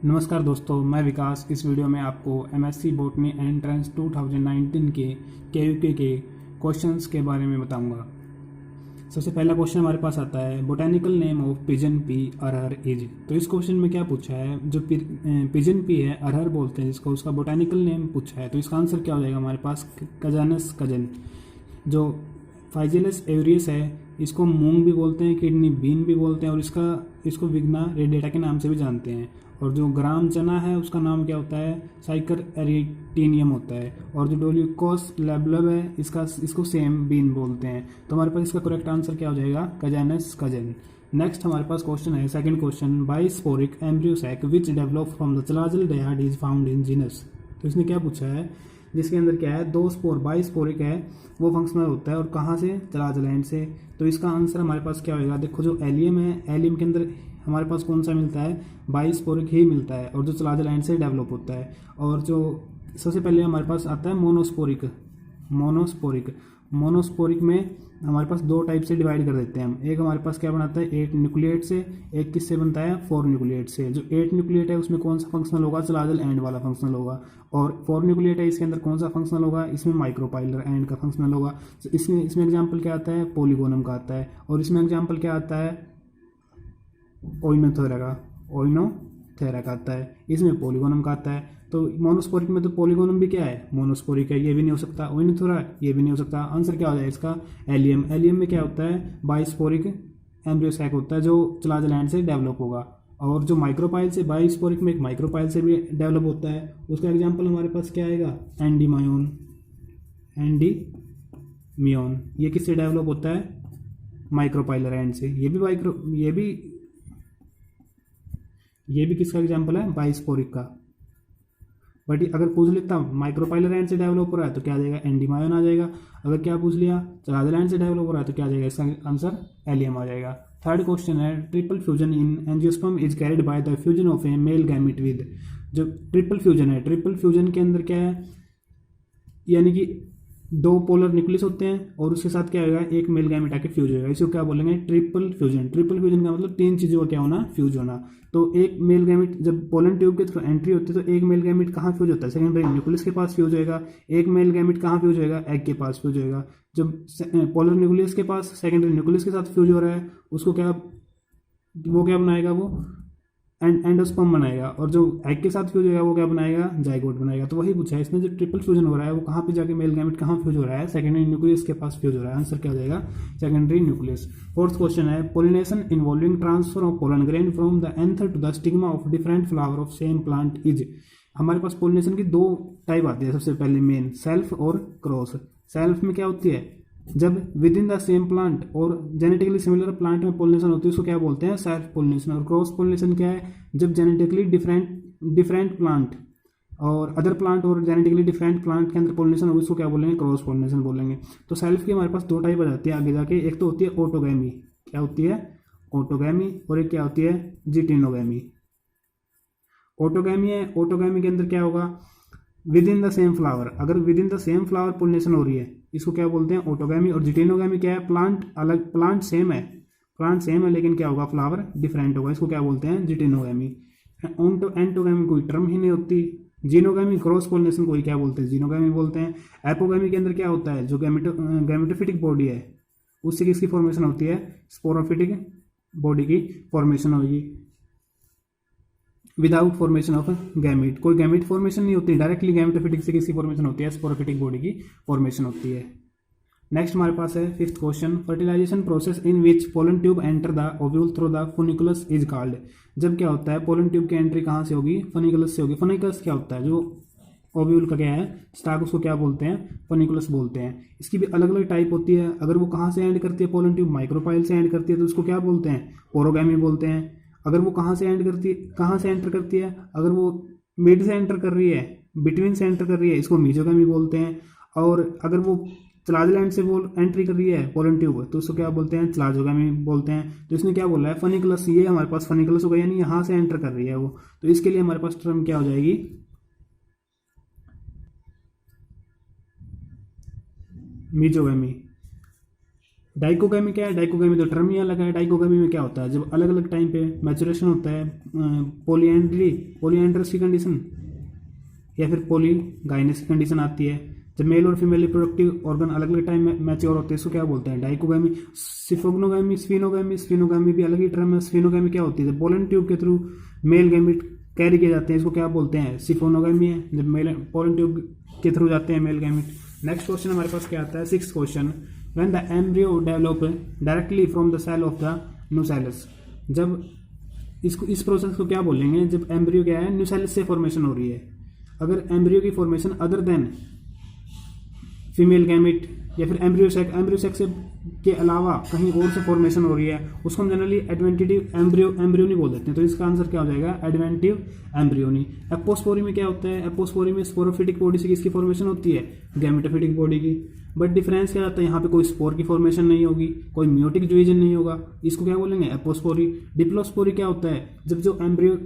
नमस्कार दोस्तों, मैं विकास। इस वीडियो में आपको एमएससी बॉटनी एंट्रेंस 2019 के केयूके के क्वेश्चंस के बारे में बताऊंगा। सबसे पहला क्वेश्चन हमारे पास आता है, botanical name of pigeon P arhar is. तो इस क्वेश्चन में क्या पूछा है, जो पिजन पी है, अरहर बोलते हैं जिसको, उसका बोटैनिकल नेम पूछा है। तो इसका आंसर क्या हो जाएगा हमारे पास, कजानस कजन। जो फाइजिलस एवरियस है, इसको मूंग भी बोलते हैं, किडनी बीन भी बोलते हैं, और इसको विग्ना रेडिएटा के नाम से भी जानते हैं। और जो ग्राम चना है उसका नाम क्या होता है, साइकर एरिटीनियम होता है। और जो डोलिकोस लैबलब है, इसको सेम बीन बोलते हैं। तो हमारे पास इसका करेक्ट आंसर क्या हो जाएगा, कजानस कजन। नेक्स्ट हमारे पास क्वेश्चन है, second question, bisporic embryo sac which develop from the chalazal dyad is found in genus. तो इसने क्या पूछा है, जिसके अंदर क्या है, दो स्पोर, बाइस्पोरिक है, वो फंक्शनल होता है, और कहाँ से, चलाजलैंड से। तो इसका आंसर हमारे पास क्या होगा, देखो जो एलियम है, एलियम के अंदर हमारे पास कौन सा मिलता है, बाइस्पोरिक ही मिलता है, और जो चलाजलैंड से डेवलप होता है। और जो सबसे पहले हमारे पास आता है मोनोस्पोरिक। मोनोस्पोरिक में हमारे पास दो टाइप से डिवाइड कर देते हैं हम। एक हमारे पास क्या बनाता है, 8 न्यूक्लिएट से, एक किससे बनता है, 4 न्यूक्लिएट से। जो 8 न्यूक्लिएट है उसमें कौन सा फंक्शनल होगा, चलाजल एंड वाला फंक्शनल होगा। और 4 न्यूक्लिएट है, इसके अंदर कौन सा फंक्शनल होगा, इसमें माइक्रोपाइलर एंड का फंक्शनल होगा। तो इसमें एग्जाम्पल क्या आता है, पोलीगोनम का आता है। और इसमें एग्जाम्पल क्या आता है, ओइनोथेरा का आता है। इसमें पोलीगोनम का आता है। तो मोनोस्पोरिक में तो पोलीगोनम भी क्या है, मोनोस्पोरिक है, ये भी नहीं हो सकता। ओइनोथेरा ये भी नहीं हो सकता। आंसर क्या हो जाएगा इसका, एलियम। एलियम में क्या होता है, बाइस्पोरिक एम्ब्रियो सैक होता है, जो चलाजलैंड से डेवलप होगा। और जो माइक्रोपाइल से, बाइस्पोरिक में एक माइक्रोपाइल से भी डेवलप होता है। उसका एग्जाम्पल हमारे पास क्या आएगा, एंडीमियोन। ये किससे डेवलप होता है, माइक्रोपाइलर एंड से। ये भी किसका एग्जाम्पल है, बाइस्पोरिक का। बट अगर पूछ लेता हूँ माइक्रोपाइलर एंड से डेवलप हो रहा है तो क्या आ जाएगा, एंडीमायोन आ जाएगा। अगर क्या पूछ लिया, चलाजल एंड से डेवलप हो रहा है तो क्या आ जाएगा, इसका आंसर एलियम आ जाएगा। थर्ड क्वेश्चन है, triple fusion in angiosperm is carried by the fusion of A male gamete with. जो ट्रिपल फ्यूजन है, ट्रिपल फ्यूजन के अंदर क्या है, यानी कि दो पोलर न्यूक्लियस होते हैं, और उसके साथ क्या होगा, एक मेल गैमेट आके फ्यूज होगा। इसको क्या बोलेंगे, ट्रिपल फ्यूजन। ट्रिपल फ्यूजन का मतलब तीन चीज़ों का क्या होना, फ्यूज होना। तो एक मेल गैमेट जब पोलन ट्यूब के थ्रू एंट्री होती है तो एक मेल गैमेट कहाँ फ्यूज होता है, सेकेंडरी न्यूक्लियस के पास फ्यूज होएगा। एक मेल गैमेट कहाँ फ्यूज होएगा, एग के पास फ्यूज होएगा। जब पोलर न्यूक्लियस के पास सेकेंडरी न्यूक्लियस के साथ फ्यूज हो रहा है, उसको क्या, वो क्या बनाएगा, वो एंडोस्पर्म बनाएगा। और जो एग के साथ फ्यूज होगा वो क्या बनाएगा, जाइगोट बनाएगा। तो वही पूछा है इसमें, जो ट्रिपल फ्यूजन हो रहा है वो कहाँ पे जाके मेल गैमेट कहाँ फ्यूज हो रहा है, सेकेंडरी न्यूक्लियस के पास फ्यूज हो रहा है। आंसर क्या हो जाएगा, सेकेंडरी न्यूक्लियस। फोर्थ क्वेश्चन है, pollination involving transfer of pollen grain from the anther to the stigma of different flower of same plant is. हमारे पास पोलिनेशन की दो टाइप आती है। सबसे पहले मेन, सेल्फ और क्रॉस। सेल्फ में क्या होती है, जब with in the same plant और जेनेटिकली सिमिलर प्लांट में पोलिनेशन होती है उसको क्या बोलते हैं, सेल्फ पोलिनेशन। और क्रॉस पोलिनेशन क्या है, जब जेनेटिकली डिफरेंट प्लांट और अदर प्लांट और जेनेटिकली डिफरेंट प्लांट के अंदर पोलिनेशन होगी, उसको क्या बोलेंगे, क्रॉस पोलिनेशन बोलेंगे। तो सेल्फ की हमारे पास दो टाइप आ जाती है आगे जाके। एक तो होती है ऑटोगैमी, क्या होती है, ऑटोगैमी। और एक क्या होती है, जिटिनोगैमी। ऑटोगैमी है, ऑटोगैमी के अंदर क्या होगा, within the same flower. अगर within the same flower pollination हो रही है, इसको क्या बोलते हैं, ऑटोगैमी। और जिटेनोगैमी क्या है, प्लांट अलग, प्लांट सेम है लेकिन क्या होगा, फ्लावर डिफरेंट होगा, इसको क्या बोलते हैं, जिटेनोगैमी। एंटोगैमी कोई टर्म ही नहीं होती। जीनोगैमी, क्रॉस पोलिनेशन कोई क्या बोलते हैं, जीनोगैमी बोलते हैं। एपोगैमी के अंदर क्या होता है, जो गैमेटोफिटिक बॉडी है उससे किसकी फॉर्मेशन होती है, स्पोरोफिटिक बॉडी की फॉर्मेशन होगी, विदाउट फॉर्मेशन ऑफ गैमेट। कोई गैमेट फॉर्मेशन नहीं होती, डायरेक्टली गैमेटोफिटिक से किसकी फॉर्मेशन होती है, स्पोरोफिटिक बॉडी की फॉर्मेशन होती है। नेक्स्ट हमारे पास है fifth question, fertilisation process in which pollen tube enter the ovule through the funiculus is called. जब क्या होता है, पोलन ट्यूब की एंट्री कहाँ से होगी, फनिकुलस से होगी। फनिकुलस क्या होता है, जो ओव्यूल का क्या है, स्टाक, उसको क्या बोलते हैं, फनिकुलस बोलते हैं। इसकी भी अलग अलग टाइप होती है। अगर वो कहाँ से एंड करती है, पोलन ट्यूब माइक्रोपाइल से एंड करती है तो उसको क्या बोलते हैं, पोरोगैमी बोलते हैं। अगर वो कहाँ से एंटर करती है, अगर वो मिड से एंटर कर रही है, बिटवीन से एंटर कर रही है, इसको मीजोगैमी बोलते हैं। और अगर वो चलाजलैंड से वो एंट्री कर रही है पोलन ट्यूब, तो उसको क्या बोलते हैं, चलाजोगैमी बोलते हैं। तो इसने क्या बोला है, फनिकुलस। ये हमारे पास फनिकुलस होगा, यानी यहाँ से एंटर कर रही है वो। तो इसके लिए हमारे पास टर्म क्या हो जाएगी, मीजोगैमी। डाइकोगामी क्या है, डाइकोगामी तो टर्म ही अलग है। डाइकोगामी में क्या होता है, जब अलग अलग टाइम पे मैचुरेशन होता है, पॉलीएंड्रस की कंडीशन या फिर पॉलीगाइनस की कंडीशन आती है, जब मेल और फीमेल रिप्रोडक्टिव ऑर्गन अलग अलग टाइम में मैच्योर होते हैं, इसको क्या बोलते हैं, डाइकोगामी। सिफोगनोगामी, स्फिनोगामी, स्फिनोगामी भी अलग ही टर्म है। स्फिनोगामी क्या होती है, जब पोलन ट्यूब के थ्रू मेल गैमीट कैरी किए जाते हैं, इसको क्या बोलते हैं, सिफोनोगामी है, जब मेल पोलन ट्यूब के थ्रू जाते हैं मेल गैमीट। नेक्स्ट क्वेश्चन हमारे पास क्या आता है, 6th question, when the embryo develop directly from the cell of the nucellus. जब इसको इस प्रोसेस को क्या बोलेंगे, जब एम्ब्रियो क्या है, न्यूसेलस से फॉर्मेशन हो रही है। अगर एम्ब्रियो की formation other than female gamete या फिर एम्ब्रियोसेक से के अलावा कहीं और से फॉर्मेशन हो रही है, उसको हम जनरली एडवेंटिव एम्ब्रियोनी बोल देते हैं। तो इसका आंसर क्या हो जाएगा, एडवेंटिव एम्ब्रियोनी। एपोस्पोरी में क्या होता है, एपोस्पोरी में स्पोरोफिटिक बॉडी से किसकी फॉर्मेशन होती है, गैमेटोफिटिक बॉडी की। बट डिफरेंस क्या आता है, यहाँ पे कोई स्पोर की फॉर्मेशन नहीं होगी, कोई म्यूटिक डिवीजन नहीं होगा, इसको क्या बोलेंगे, एपोस्पोरी। डिप्लोस्पोरी क्या होता है, जब जो एम्ब्रियो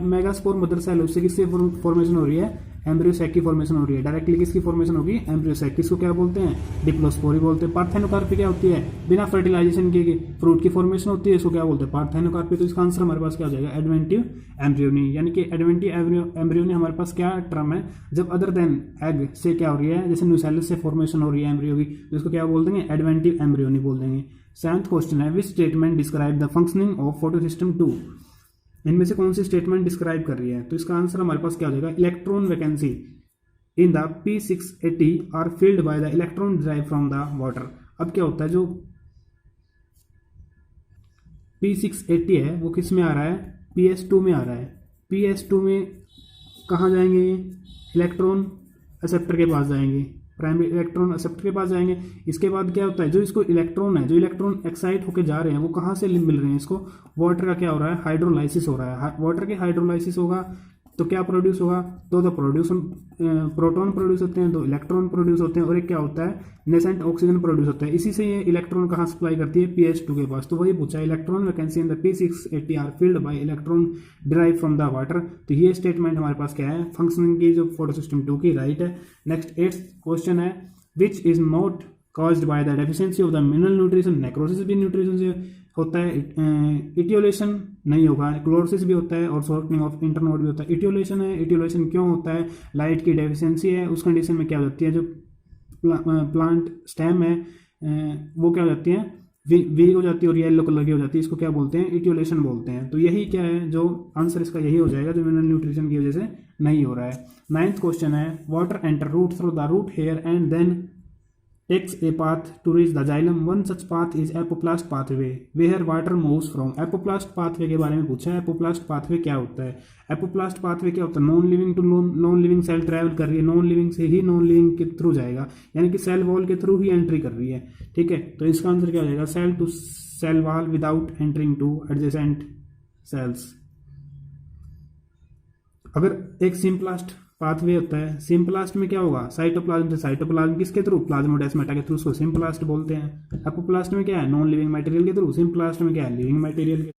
मेगास्पोर मदर सेल है उससे किसकी फॉर्मेशन हो रही है, एम्ब्रियोसैक की फॉर्मेशन हो रही है। डायरेक्टली किसकी फॉर्मेशन होगी, एम्ब्रियोसैक। किसको क्या बोलते हैं, डिप्लोस्पोरी बोलते हैं। पार्थेनोकार्पी क्या होती है, बिना फर्टिलाइजेशन के फ्रूट की फॉर्मेशन होती है, इसको क्या बोलते हैं, पार्थेनोकार्पी। तो इसका आंसर हमारे पास क्या हो जाएगा, एडवेंटिव एम्ब्रियोनी। यानी कि एडवेंटिव एम्ब्रियोनी हमारे पास क्या टर्म है, जब अदर देन एग से क्या हो रही है, जैसे न्यूसेलस से फॉर्मेशन हो रही है एम्ब्रियो की, तो इसको क्या बोल देंगे, एडवेंटिव एम्ब्रियोनी बोल देंगे। 7th क्वेश्चन है, which statement describe the functioning of photosystem 2। इनमें से कौन सी स्टेटमेंट डिस्क्राइब कर रही है, तो इसका आंसर हमारे पास क्या हो जाएगा, electron vacancy in the P680 are filled by the electron derive from the water. अब क्या होता है, जो P680 है वो किस में आ रहा है, PS2 में आ रहा है। PS2 में कहाँ जाएंगे, इलेक्ट्रॉन एक्सेप्टर के पास जाएंगे, प्राइमरी इलेक्ट्रॉन एक्सेप्टर के पास जाएंगे। इसके बाद क्या होता है, जो इसको इलेक्ट्रॉन है, जो इलेक्ट्रॉन एक्साइट होकर जा रहे हैं, वो कहाँ से मिल रहे हैं, इसको वाटर का क्या हो रहा है, हाइड्रोलाइसिस हो रहा है। वाटर के हाइड्रोलाइसिस होगा तो क्या प्रोड्यूस होगा, तो प्रोटॉन प्रोड्यूस होते हैं, 2 इलेक्ट्रॉन प्रोड्यूस होते हैं, और एक क्या होता है, नेसेंट ऑक्सीजन प्रोड्यूस होता है। इसी से ये इलेक्ट्रॉन कहाँ सप्लाई करती है, PS2 के पास। तो वही पूछा है, electron vacancy in the P680 are filled by electron derive from the water. तो ये स्टेटमेंट हमारे पास क्या है, फंक्शनिंग की जो फोटोसिस्टम 2 की, राइट है। नेक्स्ट 8th क्वेश्चन है, which is not caused by the deficiency of the mineral nutrition। Necrosis भी न्यूट्रिशन से होता है, इटियोलेशन नहीं होगा, क्लोरोसिस भी होता है, और शॉर्टनिंग ऑफ इंटरनोड भी होता है। इटियोलेशन है, इटियोलेशन क्यों होता है, लाइट की डेफिशिएंसी है, उस कंडीशन में क्या हो जाती है, जो प्लांट स्टेम है वो क्या हो जाती है, वीक हो जाती है और येलो कलर की हो जाती है, इसको क्या बोलते हैं, इटियोलेशन बोलते हैं। तो यही क्या है, जो आंसर इसका यही हो जाएगा, जो मिनरल न्यूट्रिशन की वजह से नहीं हो रहा है। 9th क्वेश्चन है, water enter root through the root hair and then takes a path to reach the xylem. One such path is apoplast pathway where water moves from। apoplast pathway के बारे में पूछा है। apoplast pathway क्या होता है, apoplast pathway क्या होता है, non living to non living cell travel कर रही है, नॉन लिविंग से ही नॉन लिविंग के थ्रू जाएगा, यानी कि सेल वॉल के थ्रू ही एंट्री कर रही है, ठीक है। तो इसका आंसर क्या हो जाएगा, cell to cell wall without entering to adjacent cells. अगर एक सिंपलास्ट पाथवे होता है, सिंपलास्ट में क्या होगा, साइटोप्लाज्म से साइटोप्लाज्म किसके थ्रू, प्लाज्मोडेस्माटा के थ्रू, उसको सिंपलास्ट बोलते हैं। एपोप्लास्ट में क्या है, नॉन लिविंग मटेरियल के थ्रू, सिंपलास्ट में क्या है, लिविंग मटेरियल के।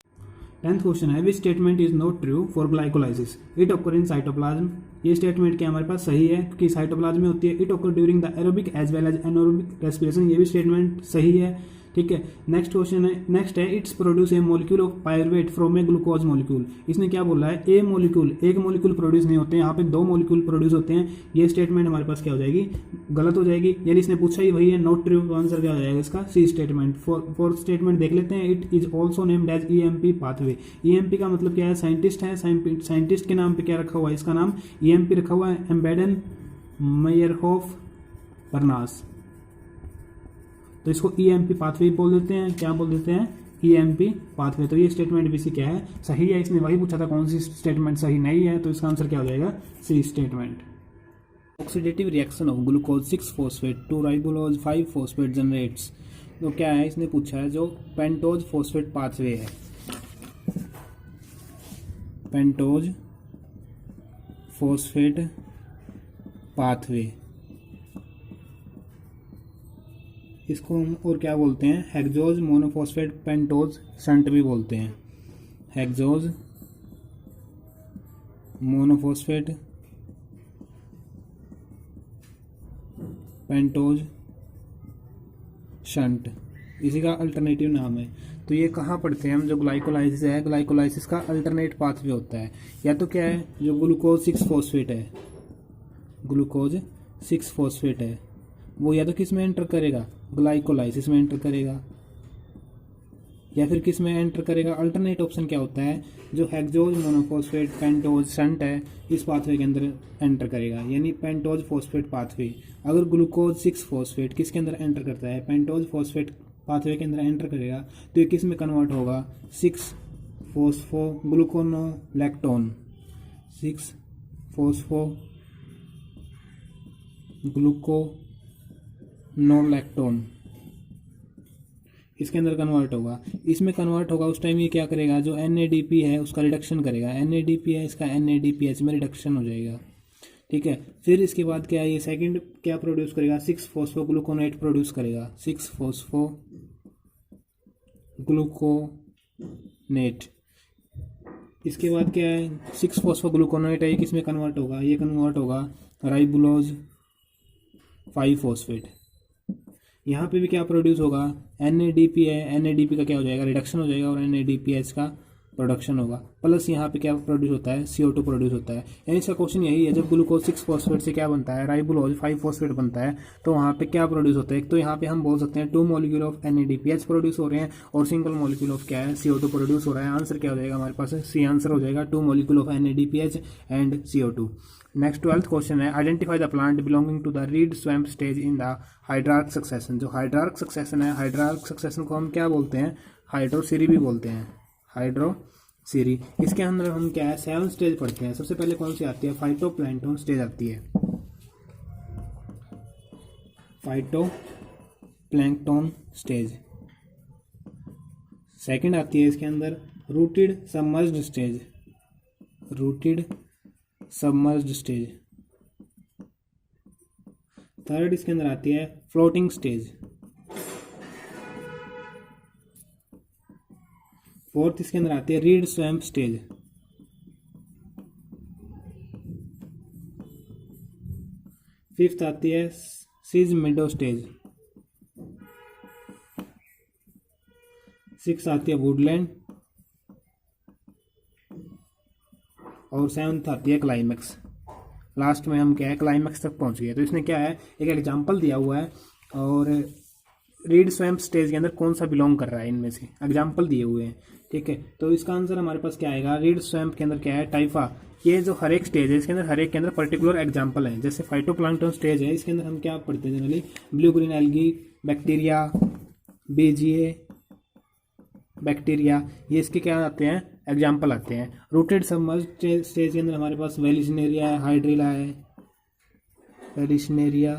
10th क्वेश्चन है, which statement is not true for glycolysis, it occur in cytoplasm. ये स्टेटमेंट क्या हमारे पास सही है, क्योंकि साइटोप्लाज्म में होती है। It occur during the aerobic as well as anaerobic respiration, ये भी स्टेटमेंट सही है, ठीक है। नेक्स्ट क्वेश्चन है, नेक्स्ट है, it's produce a molecule of pyruvate from a glucose molecule. इसने क्या बोला है, ए मॉलिक्यूल, एक मॉलिक्यूल प्रोड्यूस नहीं होते हैं, यहाँ पे 2 मॉलिक्यूल प्रोड्यूस होते हैं। ये स्टेटमेंट हमारे पास क्या हो जाएगी, गलत हो जाएगी, यानी इसने पूछा ही वही है, नॉट ट्रू। तो आंसर क्या हो जाएगा इसका, सी स्टेटमेंट। फोर्थ स्टेटमेंट देख लेते हैं, it is also named as EMP pathway. EMP का मतलब क्या है, साइंटिस्ट है, साइंटिस्ट के नाम पे क्या रखा हुआ है, इसका नाम EMP रखा हुआ है, एम्बेडन मेयरहोफ बर्नास। तो इसको EMP पाथवे बोल देते हैं, क्या बोल देते हैं, EMP पाथवे। तो ये स्टेटमेंट भी सी क्या है, सही है। इसने वही पूछा था कौन सी स्टेटमेंट सही नहीं है, तो इसका आंसर क्या हो जाएगा, C statement. Oxidative reaction of glucose 6 phosphate to ribulose 5 phosphate generates. तो क्या है, इसने पूछा है जो पेंटोज फॉस्फेट पाथवे है, पेंटोज फॉस्फेट पाथवे, इसको हम और क्या बोलते हैं, हेक्सोज मोनोफॉस्फेट पेंटोज शंट भी बोलते हैं। हेक्सोज मोनोफॉस्फेट पेंटोज शंट, इसी का अल्टरनेटिव नाम है। तो ये कहाँ पढ़ते हैं हम, जो ग्लाइकोलाइसिस है, ग्लाइकोलाइसिस का अल्टरनेट पाथवे होता है। या तो क्या है, जो ग्लूकोज 6 फॉस्फेट है, ग्लूकोज 6 फॉस्फेट है, वो या तो किस में एंटर करेगा, ग्लाइकोलाइसिस में एंटर करेगा, या फिर किस में एंटर करेगा। अल्टरनेट ऑप्शन क्या होता है, जो हेक्सोज मोनोफॉस्फेट पेंटोज शंट है, इस पाथवे के अंदर एंटर करेगा, यानी पेंटोज फॉस्फेट पाथवे। अगर ग्लूकोज 6 फॉस्फेट किसके अंदर एंटर करता है, पेंटोज फॉस्फेट पाथवे के अंदर एंटर करेगा, तो ये किस में कन्वर्ट होगा, 6 फोस्फो ग्लूकोनोलैक्टोन, 6 फोस्फो ग्लूकोनोलैक्टोन, इसके अंदर कन्वर्ट होगा। इसमें कन्वर्ट होगा उस टाइम ये क्या करेगा, जो NADP है उसका रिडक्शन करेगा, NADP है इसका NADPH में रिडक्शन हो जाएगा। ठीक है, फिर इसके बाद क्या है, ये सेकंड क्या प्रोड्यूस करेगा, 6 फोस्फोग्लूकोनेट प्रोड्यूस करेगा, 6 फोस्फोग्लूकोनेट। इसके बाद क्या है, 6 फोस्फोग्लूकोनेट है, ये किस में कन्वर्ट होगा, ये कन्वर्ट होगा राइबोलोज 5 फॉस्फेट। यहाँ पे भी क्या प्रोड्यूस होगा, NADP है, NADP का क्या हो जाएगा, रिडक्शन हो जाएगा, और NADPH का प्रोडक्शन होगा। प्लस यहाँ पे क्या प्रोड्यूस होता है, CO2 प्रोड्यूस होता है। यानी इसका क्वेश्चन यही है, जब ग्लूकोज 6 फॉस्फेट से क्या बनता है, राइबोलोज 5 फॉस्फेट बनता है, तो वहाँ पे क्या प्रोड्यूस होता है। एक तो यहाँ पे हम बोल सकते हैं 2 मॉलिक्यूल ऑफ NADPH प्रोड्यूस हो रहे हैं, और सिंगल मॉलिक्यूल ऑफ क्या है, CO2 प्रोड्यूस हो रहा है। आंसर क्या हो जाएगा हमारे पास, सी आंसर हो जाएगा, 2 molecule of NADPH and CO2। Next 12th question है, identify the plant belonging to the reed swamp stage in the hydrarch succession. जो हाइड्रार्क सक्सेशन है, हाइड्रार्क सक्सेशन को हम क्या बोलते हैं, हाइड्रोसीरी भी बोलते हैं, हाइड्रोसीरी। इसके अंदर हम क्या है, 7 स्टेज पढ़ते हैं। सबसे पहले कौन सी आती है, फाइटोप्लैंक्टन स्टेज आती है, फाइटोप्लैंक्टन स्टेज। सेकंड आती है इसके अंदर rooted submerged stage, rooted submerged stage. Third इसके अंदर आती है फ्लोटिंग स्टेज। फोर्थ इसके अंदर आती है रीड स्वैम्प स्टेज। फिफ्थ आती है सीज मिडो स्टेज। सिक्स आती है वुडलैंड, और सेवंथ आती है क्लाइमैक्स। लास्ट में हम क्या है, क्लाइमैक्स तक पहुंच गए। तो इसने क्या है, एक एग्जांपल दिया हुआ है, और रीड स्वैम्प स्टेज के अंदर कौन सा बिलोंग कर रहा है, इनमें से एग्जांपल दिए हुए हैं। ठीक है, तो इसका आंसर हमारे पास क्या आएगा, रीड स्वैम्प के अंदर क्या है, टाइफा। ये जो हर एक स्टेज है, इसके अंदर हर एक के अंदर पर्टिकुलर एग्जांपल है। जैसे फाइटोप्लैंक्टन स्टेज है, इसके अंदर हम क्या पढ़ते हैं generally, blue green algae, bacteria, BGA bacteria, ये इसके क्या आते हैं, एग्जाम्पल आते हैं। रूटेड सबमर्ज्ड स्टेज के अंदर हमारे पास वेलिशनेरिया है, हाइड्रिला है, वेलिशनेरिया,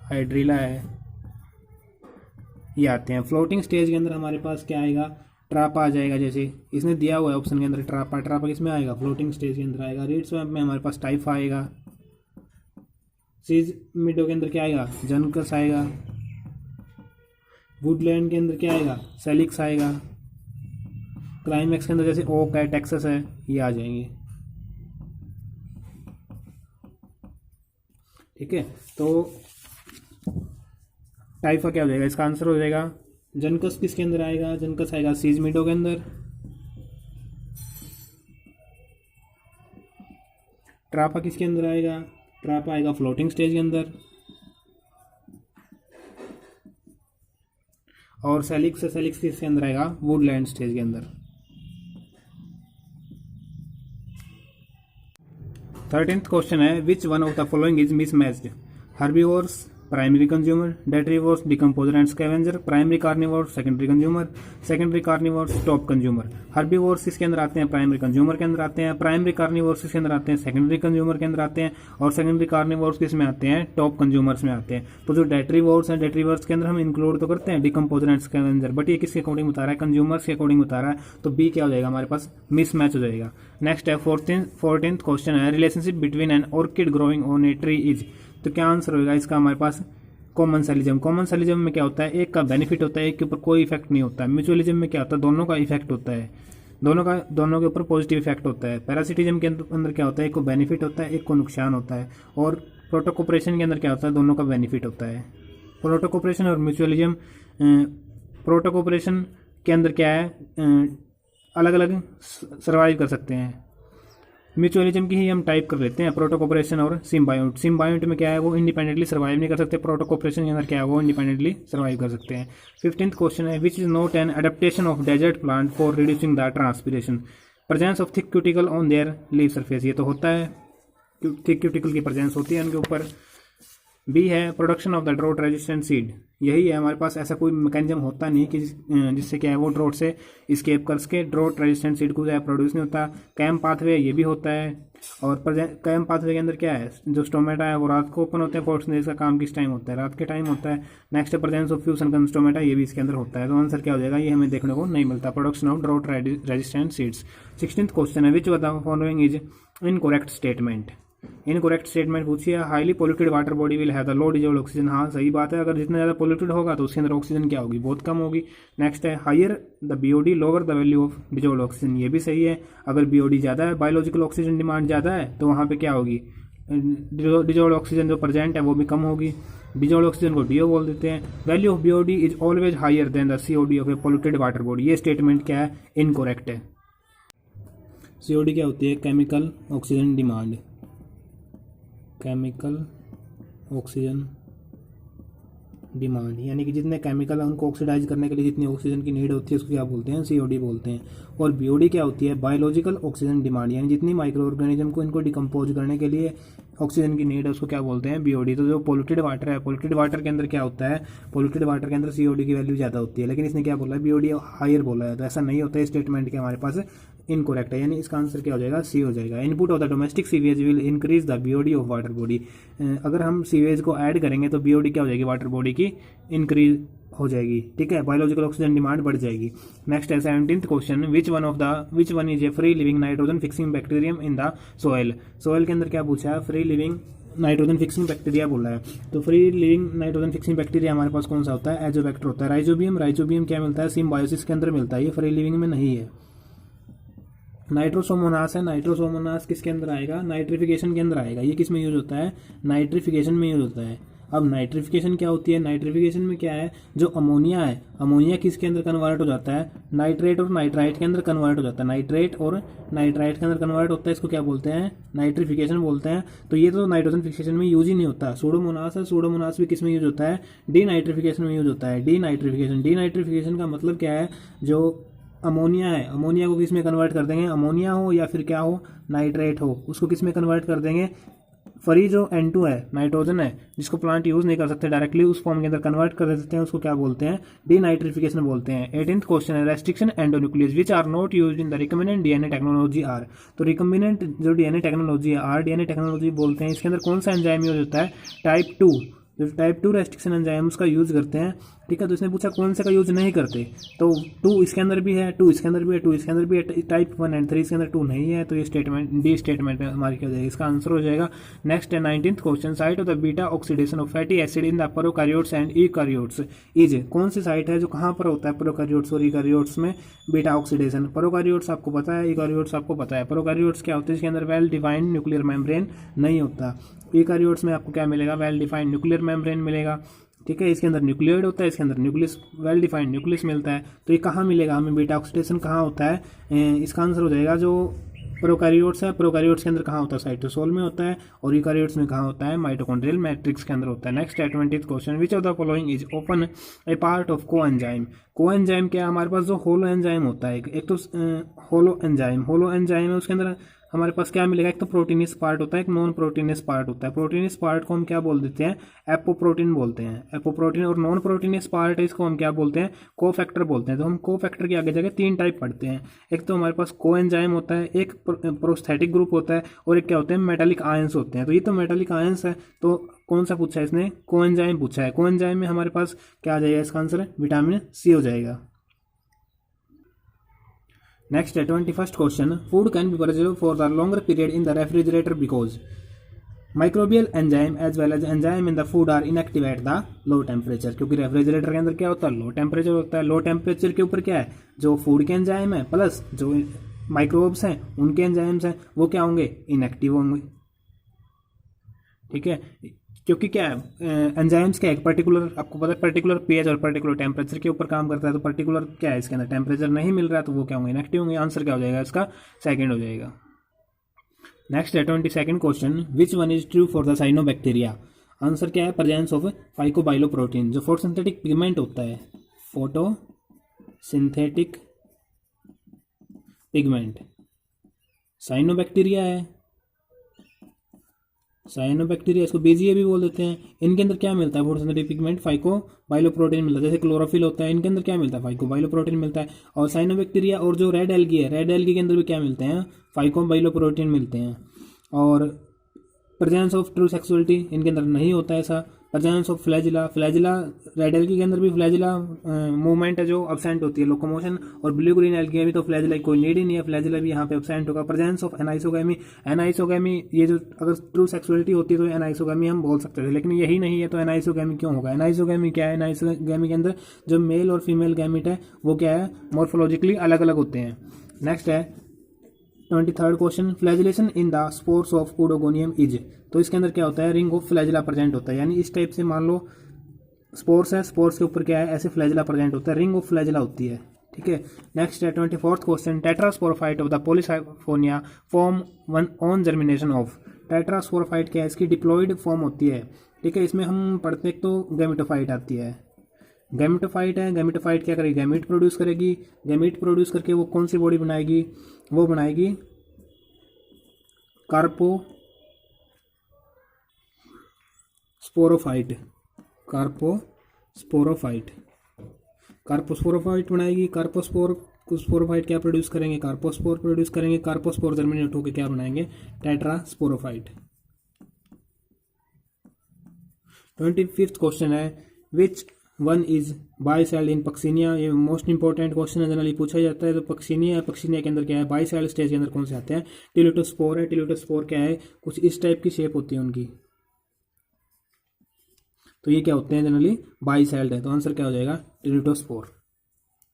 हाइड्रिला है, ये आते हैं। फ्लोटिंग स्टेज के अंदर हमारे पास क्या आएगा, ट्रापा आ जाएगा। जैसे इसने दिया हुआ है ऑप्शन के अंदर ट्रापा, ट्रापा किस में आएगा, फ्लोटिंग स्टेज के अंदर आएगा। रीड स्वैम्प में हमारे पास टाइफा आएगा। सीज मिडो के अंदर क्या आएगा, जनकस आएगा। वुडलैंड के अंदर क्या आएगा, सेलिक्स आएगा। क्लाइमैक्स के अंदर जैसे ओक है, टेक्सास है, ये आ जाएंगे। ठीक है, तो टाइफा क्या हो जाएगा, इसका आंसर हो जाएगा। जनकस किसके अंदर आएगा, जनकस आएगा सीज मिडो के अंदर। ट्रापा किसके अंदर आएगा, ट्रापा आएगा फ्लोटिंग स्टेज के अंदर। और सेलिक्स किसके अंदर आएगा, वुडलैंड स्टेज के अंदर। 13th क्वेश्चन है, which one of the following is mismatched. Herbivores primary consumer, detritivores decomposer and scavenger, primary carnivores secondary consumer, secondary carnivores top consumer. Herbivores किसके अंदर आते हैं, प्राइमरी कंज्यूमर के अंदर आते हैं। प्राइमरी कार्निवोर्स किसके अंदर आते हैं, सेकेंडरी कंज्यूमर के अंदर आते हैं। और सेकेंडरी कार्निवोर्स किस में आते हैं, टॉप कंज्यूमर्स में आते हैं। तो जो डेट्रीवोर्स हैं, डेट्रीवोर्स के अंदर हम इंक्लूड तो करते हैं डिकम्पोजर एंड स्कैवेंजर, बट ये किसके अकॉर्डिंग बता रहा है, कंज्यूमर्स के अकॉर्डिंग बता रहा है। तो बी क्या हो जाएगा हमारे पास, मिसमैच हो जाएगा। नेक्स्ट है 14th क्वेश्चन है, relationship between an orchid growing on a tree is. तो क्या आंसर होगा इसका हमारे पास, कॉमनसेलिज्म। कॉमनसेलिज्म में क्या होता है, एक का बेनिफिट होता है, एक के ऊपर कोई इफेक्ट नहीं होता है। म्यूचुअलिज्म में क्या होता है, दोनों का इफेक्ट होता है, दोनों के ऊपर पॉजिटिव इफेक्ट होता है। पैरासिटिज्म के अंदर क्या होता है, एक को बेनिफिट होता है, एक को नुकसान होता है। और प्रोटोकोपरेशन के अंदर क्या होता है, दोनों का बेनिफिट होता है। प्रोटोकोपरेशन और म्यूचुअलिज्म। प्रोटोकोपरेशन के अंदर क्या है, अलग अलग सर्वाइव कर सकते हैं। म्यूचुअलिज्म की ही हम टाइप कर लेते हैं, प्रोटोकोपरेशन और सिम्बायोट। सिम्बायोट में क्या है, वो इंडिपेंडेंटली सर्वाइव नहीं कर सकते। प्रोटोकोपरेशन के अंदर क्या है, वो इंडिपेंडेंटली सर्वाइव कर सकते हैं। 15th क्वेश्चन है, which is not an adaptation of desert plant for reducing the transpiration, presence of thick cuticle on their leave surface. ये तो होता है, थिक क्यूटिकल की प्रेजेंस होती है उनके ऊपर। बी है, production of the draught resistant seed. यही है, हमारे पास ऐसा कोई मैकेनिज्म होता नहीं कि जिससे क्या है वो ड्रोट से स्केप कर सके, ड्रोट रेजिस्टेंट सीड को प्रोड्यूस नहीं होता। कैम पाथवे ये भी होता है। और कैम पाथवे के अंदर क्या है, जो स्टोमेटा है वो रात को ओपन होते हैं, फोटोसिंथेसिस का काम किस टाइम होता है, रात के टाइम होता है। Next presence of few सनकन stomata, ये भी इसके अंदर होता है। तो आंसर क्या हो जाएगा, ये हमें देखने को नहीं मिलता, production of drought resistant seeds. 16th question है, विच बताओ following is incorrect statement. Incorrect statement पूछिए, highly polluted water body will have the low dissolved oxygen. हाँ सही बात है, अगर जितना ज़्यादा पोल्यूटेड होगा तो उसके अंदर ऑक्सीजन क्या होगी, बहुत कम होगी। नेक्स्ट है, higher the BOD lower the value of dissolved oxygen. ये भी सही है, अगर बीओडी ज़्यादा है, बायोलॉजिकल ऑक्सीजन डिमांड ज़्यादा है, तो वहाँ पे क्या होगी, डिजॉल्व्ड ऑक्सीजन जो प्रेजेंट है वो भी कम होगी। डिजॉल्व्ड ऑक्सीजन को डीओ बोल देते हैं। Value of BOD is always higher than the COD of a polluted water body. ये स्टेटमेंट क्या है, इनकरेक्ट है। सीओडी क्या होती है, chemical oxygen demand. Chemical oxygen demand, यानी कि जितने केमिकल है उनको ऑक्सीडाइज करने के लिए जितनी ऑक्सीजन की नीड होती है उसको क्या बोलते हैं, सीओडी बोलते हैं। और बीओडी क्या होती है, बायोलॉजिकल ऑक्सीजन डिमांड, यानी जितनी माइक्रो ऑर्गेनिज्म को इनको डिकम्पोज करने के लिए ऑक्सीजन की नीड है उसको क्या बोलते हैं, बीओडी। तो जो पोल्यूटेड वाटर है, पोल्यूटेड वाटर के अंदर क्या होता है, पोल्यूटेड वाटर के अंदर सीओडी की वैल्यू ज़्यादा होती है, लेकिन इसने क्या बोला है, बीओडी हायर बोला है। तो ऐसा नहीं होता है, स्टेटमेंट के हमारे पास इनकरेक्ट है, यानी इसका आंसर क्या हो जाएगा, सी हो जाएगा। Input of the domestic sewage will increase the BOD of water body. अगर हम सीवेज को ऐड करेंगे तो बीओडी क्या हो जाएगी, वाटर बॉडी की इंक्रीज हो जाएगी, ठीक है, बायोलॉजिकल ऑक्सीजन डिमांड बढ़ जाएगी। नेक्स्ट है 17th question, which one is a free living nitrogen fixing bacterium in the soil. Soil के अंदर क्या पूछा है, free living nitrogen fixing bacteria बोला है। तो free living nitrogen fixing bacteria हमारे पास कौन सा होता है, एजोबैक्टर होता है। राइजोबियम क्या मिलता है, सिम्बायोसिस के अंदर मिलता है, ये फ्री लिविंग में नहीं है। नाइट्रोसोमोनास है, नाइट्रोसोमोनास किसके अंदर आएगा, नाइट्रिफिकेशन के अंदर आएगा। ये किस में यूज होता है, नाइट्रिफिकेशन में यूज होता है। अब नाइट्रिफिकेशन क्या होती है, नाइट्रिफिकेशन में क्या है, जो अमोनिया है, अमोनिया किसके अंदर कन्वर्ट हो जाता है, नाइट्रेट और नाइट्राइट के अंदर कन्वर्ट हो जाता है। नाइट्रेट और नाइट्राइट के अंदर कन्वर्ट होता है, इसको क्या बोलते हैं, नाइट्रिफिकेशन बोलते हैं। तो ये तो नाइट्रोजन फिक्सेशन में यूज ही नहीं होता। सूडोमोनास है, सूडोमोनास भी किस में यूज होता है, डी नाइट्रिफिकेशन में यूज होता है। डी नाइट्रिफिकेशन का मतलब क्या है, जो अमोनिया है, अमोनिया को किस में कन्वर्ट कर देंगे, अमोनिया हो या फिर क्या हो, नाइट्रेट हो, उसको किस में कन्वर्ट कर देंगे, फ्री जो N2 है, नाइट्रोजन है, जिसको प्लांट यूज नहीं कर सकते डायरेक्टली, उस फॉर्म के अंदर कन्वर्ट कर देते हैं, उसको क्या बोलते हैं, डीनाइट्रिफिकेशन बोलते हैं। 18th क्वेश्चन है, restriction endonuclease which are not used in the recombinant DNA technology are. तो रिकम्बिनेंट जो डीएनए टेक्नोलॉजी है, आर डीएनए टेक्नोलॉजी बोलते हैं, इसके अंदर कौन सा एंजाइम यूज होता है, टाइप 2, जो टाइप 2 रेस्ट्रिक्शन एंजाइम उसका यूज करते हैं, ठीक है। तो इसने पूछा कौन से का यूज नहीं करते, तो 2 इसके अंदर भी है, 2 इसके अंदर भी है, 2 इसके अंदर भी है, टाइप 1 एंड 3 इसके अंदर 2 नहीं है, तो ये स्टेटमेंट डी स्टेटमेंट हमारी क्या हो जाएगी, इसका आंसर हो जाएगा। नेक्स्ट है 19th question, site of the beta oxidation of fatty acid in the prokaryotes and eukaryotes is. कौन सी साइट है जो कहाँ पर होता है, प्रोकैरियोट्स और यूकैरियोट्स में बीटा ऑक्सीडेशन। प्रोकैरियोट्स आपको पता है, यूकैरियोट्स आपको पता है। प्रोकैरियोट्स क्या होते हैं, इसके अंदर वेल डिफाइंड न्यूक्लियर मेम्ब्रेन नहीं होता। यूकैरियोट्स में आपको क्या मिलेगा, वेल डिफाइंड न्यूक्लियर मेम्ब्रेन मिलेगा, ठीक है। इसके अंदर न्यूक्लियोइड होता है, इसके अंदर न्यूक्लियस, वेल डिफाइंड न्यूक्लियस मिलता है। तो ये कहाँ मिलेगा हमें, बीटा ऑक्सीडेशन कहाँ होता है, इसका आंसर हो जाएगा जो प्रोकैरियोट्स है, प्रोकैरियोट्स के अंदर कहाँ होता है, साइटोसोल में होता है, और यूकैरियोट्स में कहाँ होता है, माइटोकॉन्ड्रियल मैट्रिक्स के अंदर होता है। नेक्स्ट है 20th question, which of the following is open A part of coenzyme. Coenzyme क्या है, हमारे पास जो होलो एंजाइम होता है, एक तो होलो एंजाइम है, उसके अंदर हमारे पास क्या मिलेगा, एक तो प्रोटीनियस पार्ट होता है, एक नॉन प्रोटीनियस पार्ट होता है। प्रोटीनियस पार्ट को हम क्या बोल देते हैं, एपोप्रोटीन बोलते हैं, एपोप्रोटीन। और नॉन प्रोटीनियस पार्ट है, इसको हम क्या बोलते हैं, कोफैक्टर बोलते हैं। तो हम कोफैक्टर के आगे जाके 3 टाइप पढ़ते हैं, एक तो हमारे पास कोएंजाइम होता है, एक प्रोस्थेटिक ग्रुप होता है, और एक क्या होते हैं, मेटालिक आयंस होते हैं। तो ये तो मेटालिक आयंस है, तो कौन सा पूछा है इसने, कोएंजाइम पूछा है। कोएंजाइम में हमारे पास क्या आ जाएगा, इसका आंसर विटामिन सी हो जाएगा। नेक्स्ट है 21st question, food can be preserve for the longer period in the refrigerator because microbial enzyme as well as enzyme in the food are inactive at the low temperature. क्योंकि refrigerator के अंदर क्या होता है, low temperature होता है। Low temperature के ऊपर क्या है, जो फूड के एंजाइम है प्लस जो माइक्रोब्स हैं उनके एंजाइम्स हैं वो क्या होंगे, इनएक्टिव होंगे, ठीक है। क्योंकि क्या है एंजाइम्स क्या है, पर्टिकुलर आपको पता है पर्टिकुलर pH और पर्टिकुलर टेम्परेचर के ऊपर काम करता है, तो पर्टिकुलर क्या है इसके अंदर टेम्परेचर नहीं मिल रहा है तो वो क्या होंगे, इनएक्टिव होंगे। आंसर क्या हो जाएगा इसका, सेकंड हो जाएगा। नेक्स्ट है 22nd question, which one is true for the cyanobacteria. Answer क्या है, प्रेजेंस ऑफ फाइकोबाइलोप्रोटीन, जो फोटोसिंथेटिक पिगमेंट होता है, फोटोसिंथेटिक पिगमेंट साइनोबैक्टीरिया है। साइनोबैक्टीरिया, इसको बेजिया भी बोल देते हैं। इनके अंदर क्या मिलता है, फोटोसिंथेटिक पिगमेंट फाइकोबाइलोप्रोटीन मिलता है। जैसे क्लोरोफिल होता है, इनके अंदर क्या मिलता है, फाइकोबाइलोप्रोटीन मिलता है। और साइनोबैक्टीरिया और जो रेड एल्गी है, रेड एल्गी के अंदर भी क्या मिलते हैं, फाइकोबाइलोप्रोटीन मिलते हैं। और प्रेजेंस ऑफ ट्रू सेक्सुअलिटी इनके अंदर नहीं होता है ऐसा। Presence of flagella, flagella red algae के अंदर भी फ्लैजिला मूवमेंट है जो अब्सेंट होती है, लोकोमोशन। और ब्लू ग्रीन एल्गी में तो फ्लैजिला कोई नीड ही नहीं है, फ्लैजिला भी यहाँ पे अब्सेंट होगा। प्रेजेंस ऑफ एनाइसोगैमी, एनाइसोगैमी ये जो अगर ट्रू सेक्सुअलिटी होती है तो एनाइसोगैमी हम बोल सकते थे, लेकिन यही नहीं है तो एनाइसोगैमी क्यों होगा। एनाइसोगैमी क्या है, एनाइसोगैमी के अंदर जो मेल और फीमेल गैमिट है वो क्या है, मॉर्फोलॉजिकली अलग अलग होते हैं। नेक्स्ट है 23rd question, flagellation in the spores of Oedogonium is. तो इसके अंदर क्या होता है, रिंग ऑफ फ्लैजिला प्रेजेंट होता है। यानी इस टाइप से मान लो स्पोर्स है, स्पोर्स के ऊपर क्या है, ऐसे फ्लैजिला प्रेजेंट होता है, रिंग ऑफ फ्लैजिला होती है। ठीक है। नेक्स्ट है 24th question, tetrasporophyte of the Polysiphonia form one on germination of. Tetrasporophyte क्या है, इसकी डिप्लॉइड फॉर्म होती है। ठीक है, इसमें हम पढ़ते हैं तो गैमेटोफाइट आती है। गैमेटोफाइट है, गैमेटोफाइट क्या करेगी, गैमेट प्रोड्यूस करेगी। गैमेट प्रोड्यूस करके वो कौन सी बॉडी बनाएगी, वो बनाएगी कार्पोस्पोरोफाइट। कार्पोस्पोरोफाइट, कार्पोस्पोरोफाइट बनाएगी। कार्पोस्पोरोफाइट क्या प्रोड्यूस करेंगे, कार्पोस्पोर प्रोड्यूस करेंगे। कार्पोस्पोर जर्मिनेट होकर क्या बनाएंगे, टेट्रास्पोरोफाइट। 25th क्वेश्चन है, which one is by sailed in Puccinia. ये मोस्ट इंपॉर्टेंट क्वेश्चन है, जनरली पूछा जाता है। तो पक्सीनिया, पक्सीनिया के अंदर क्या है, बाई सेल्ड स्टेज के अंदर कौन से आते हैं, टिलिटोस्पोर है। टिलिटोस्पोर क्या है, कुछ इस टाइप की शेप होती है उनकी। तो ये क्या होते हैं, जनरली बाई सेल्ड है। तो आंसर क्या हो जाएगा, टिलिटोस्पोर।